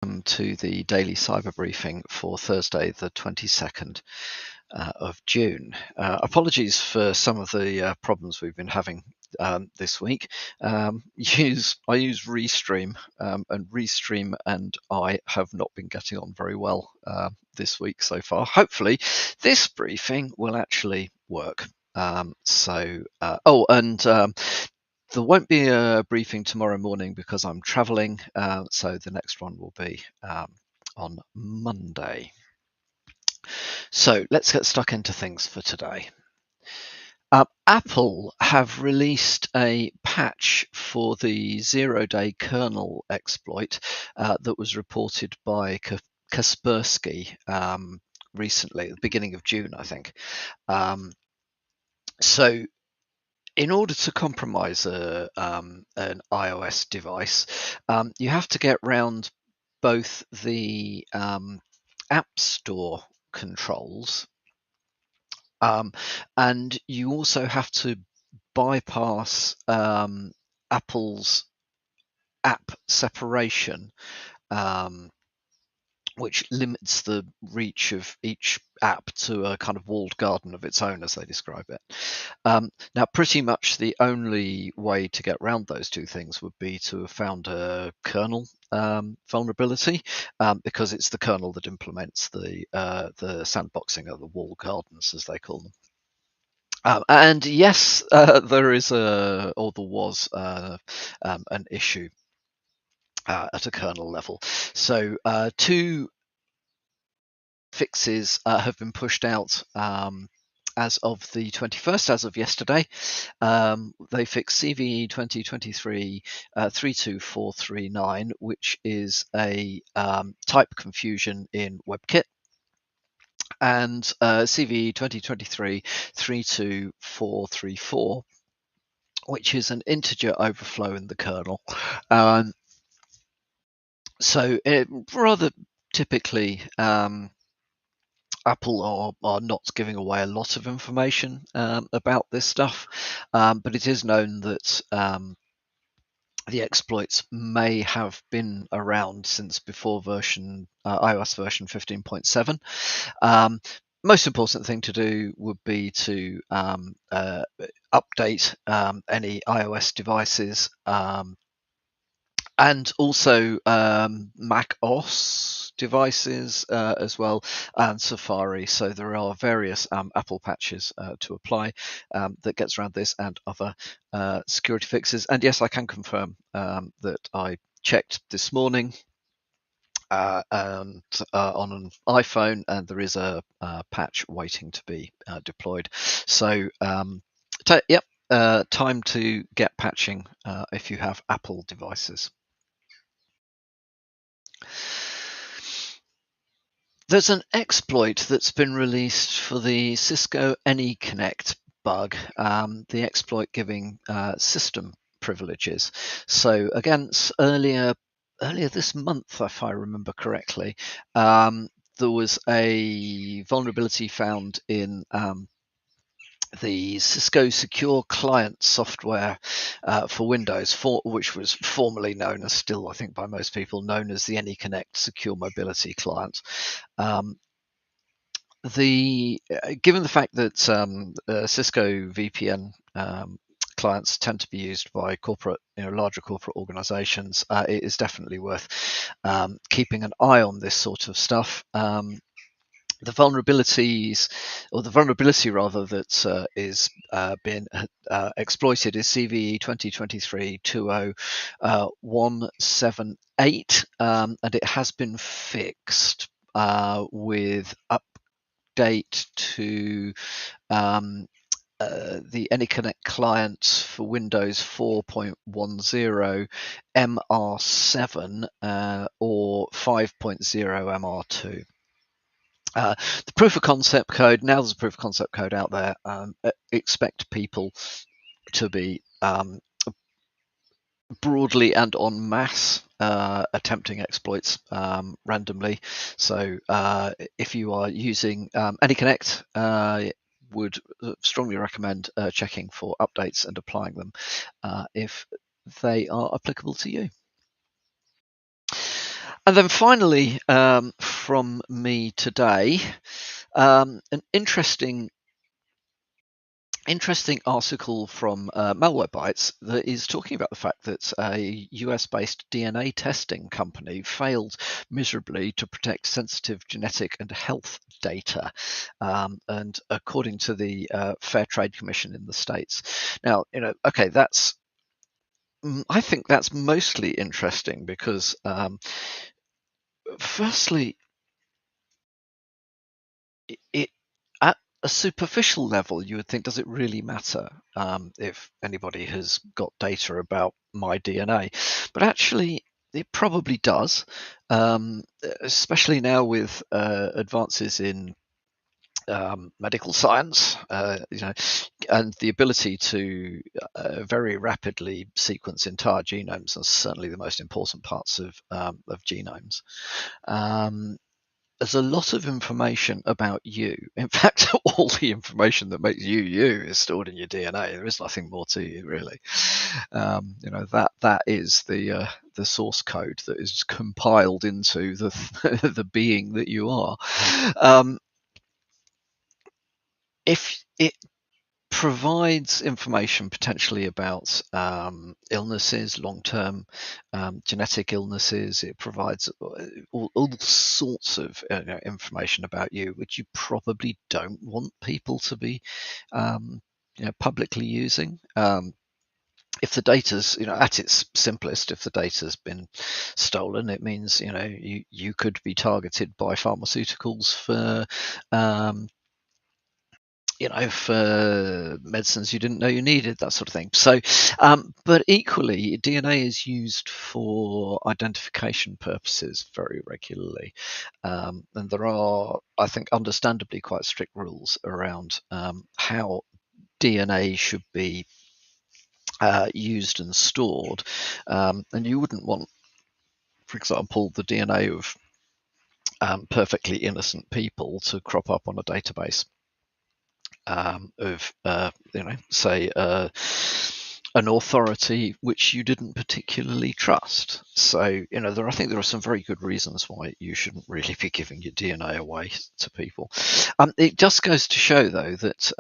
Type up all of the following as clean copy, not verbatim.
Welcome to the daily cyber briefing for Thursday, the 22nd of June. Apologies for some of the problems we've been having this week. I use Restream, and Restream and I have not been getting on very well this week so far. Hopefully, this briefing will actually work. There won't be a briefing tomorrow morning because I'm traveling, so the next one will be on Monday. So let's get stuck into things for today. Apple have released a patch for the zero-day kernel exploit that was reported by Kaspersky recently, at the beginning of June, I think. So in order to compromise an iOS device, you have to get round both the App Store controls, and you also have to bypass Apple's app separation, which limits the reach of each app to a kind of walled garden of its own, as they describe it. Now, pretty much the only way to get around those two things would be to have found a kernel vulnerability, because it's the kernel that implements the sandboxing, or the walled gardens, as they call them. And yes, there was an issue at a kernel level. So two fixes have been pushed out as of the 21st, as of yesterday. They fixed CVE 2023 32439, which is a type confusion in WebKit, and CVE 2023 32434, which is an integer overflow in the kernel. So rather typically, Apple are not giving away a lot of information about this stuff, but it is known that the exploits may have been around since before iOS version 15.7. Most important thing to do would be to update any iOS devices, and also Mac OS devices as well, and Safari. So there are various Apple patches to apply that gets around this, and other security fixes. And yes, I can confirm that I checked this morning and on an iPhone, and there is a patch waiting to be deployed. So yep, time to get patching if you have Apple devices. There's an exploit that's been released for the Cisco AnyConnect bug, the exploit giving system privileges. So against earlier this month, if I remember correctly, there was a vulnerability found in the Cisco Secure Client software for Windows, which was formerly known as, still I think by most people, known as the AnyConnect Secure Mobility Client. Given the fact that Cisco VPN clients tend to be used by larger corporate organizations, it is definitely worth keeping an eye on this sort of stuff. The vulnerability rather that is being exploited is CVE 2023-20178, and it has been fixed with update to the AnyConnect client for Windows 4.10 MR7 or 5.0 MR2. The proof of concept code, now there's a proof of concept code out there. Expect people to be broadly and en masse attempting exploits randomly. So if you are using AnyConnect, would strongly recommend checking for updates and applying them if they are applicable to you. And then finally, from me today, an interesting article from Malwarebytes that is talking about the fact that a US-based DNA testing company failed miserably to protect sensitive genetic and health data, and according to the Fair Trade Commission in the States. Now, okay, I think that's mostly interesting because, firstly, it at a superficial level, you would think, does it really matter if anybody has got data about my DNA? But actually, it probably does, especially now with advances in medical science, and the ability to very rapidly sequence entire genomes, and certainly the most important parts of genomes. There's a lot of information about you. In fact, all the information that makes you you is stored in your DNA. There is nothing more to you, really. That is the source code that is compiled into the the being that you are. If it provides information potentially about illnesses, long-term genetic illnesses. It provides all sorts of information about you, which you probably don't want people to be publicly using. If the data's, at its simplest, if the data's been stolen, it means, you could be targeted by pharmaceuticals for medicines you didn't know you needed, that sort of thing. So, but equally, DNA is used for identification purposes very regularly. And there are, I think, understandably quite strict rules around how DNA should be used and stored. And you wouldn't want, for example, the DNA of perfectly innocent people to crop up on a database of say an authority which you didn't particularly trust. So I think there are some very good reasons why you shouldn't really be giving your DNA away to people. It just goes to show, though, that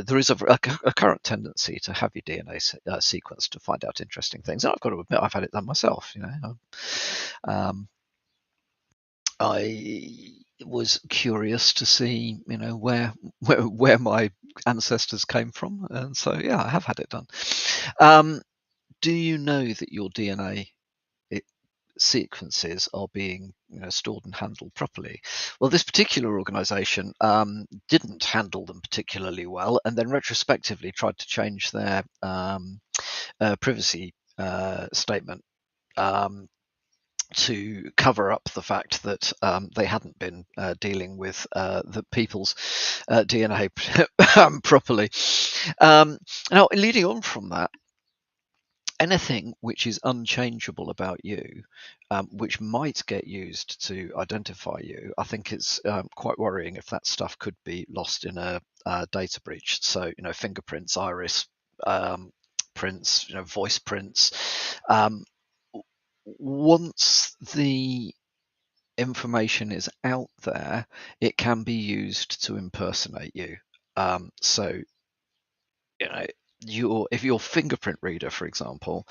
there is a current tendency to have your DNA sequenced to find out interesting things. And I've got to admit, I've had it done myself. I was curious to see, where my ancestors came from, and so yeah, I have had it done. Do you know that your DNA sequences are being stored and handled properly? Well, this particular organisation didn't handle them particularly well, and then retrospectively tried to change their privacy statement. To cover up the fact that they hadn't been dealing with the people's DNA properly. Now, leading on from that, anything which is unchangeable about you, which might get used to identify you, I think it's quite worrying if that stuff could be lost in a data breach. So, fingerprints, iris prints, voice prints. Once the information is out there, it can be used to impersonate you. So, if your fingerprint reader, for example,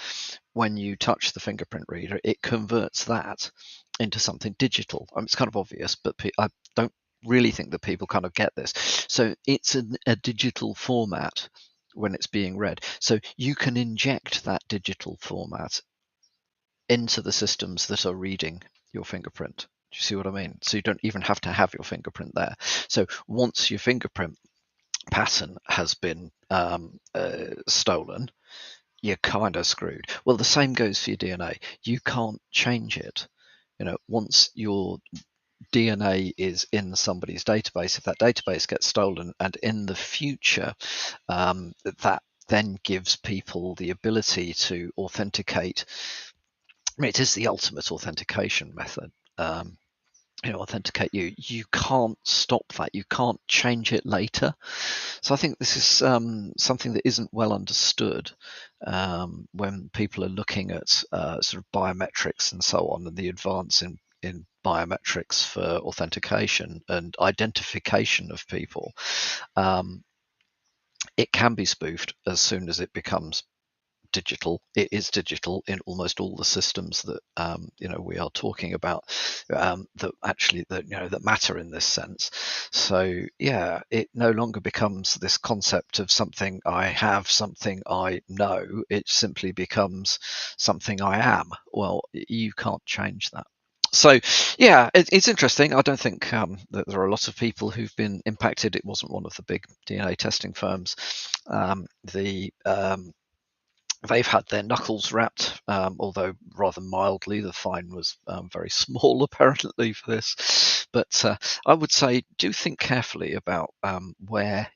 when you touch the fingerprint reader, it converts that into something digital. It's kind of obvious, but I don't really think that people kind of get this. So it's a digital format when it's being read. So you can inject that digital format into the systems that are reading your fingerprint. Do you see what I mean? So you don't even have to have your fingerprint there. So once your fingerprint pattern has been stolen, you're kind of screwed. Well, the same goes for your DNA. You can't change it. Once your DNA is in somebody's database, if that database gets stolen, and in the future, that then gives people the ability to authenticate. I mean, it is the ultimate authentication method. authenticate you, you can't stop that. You can't change it later. So I think this is something that isn't well understood when people are looking at sort of biometrics and so on, and the advance in biometrics for authentication and identification of people. It can be spoofed as soon as it becomes digital. It is digital in almost all the systems that we are talking about, that actually that matter in this sense. So yeah, it no longer becomes this concept of something I have, something I know. It simply becomes something I am. Well, you can't change that. So yeah, it's interesting. I don't think that there are a lot of people who've been impacted. It wasn't one of the big DNA testing firms. The They've had their knuckles wrapped, although rather mildly. The fine was very small, apparently, for this. But I would say do think carefully about where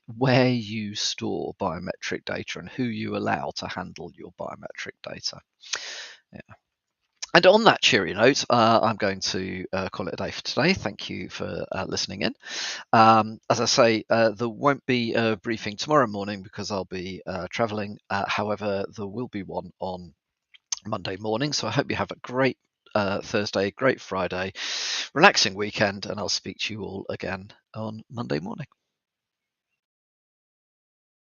you store biometric data and who you allow to handle your biometric data. Yeah. And on that cheery note, I'm going to call it a day for today. Thank you for listening in. As I say, there won't be a briefing tomorrow morning because I'll be traveling. However, there will be one on Monday morning. So I hope you have a great Thursday, great Friday, relaxing weekend, and I'll speak to you all again on Monday morning.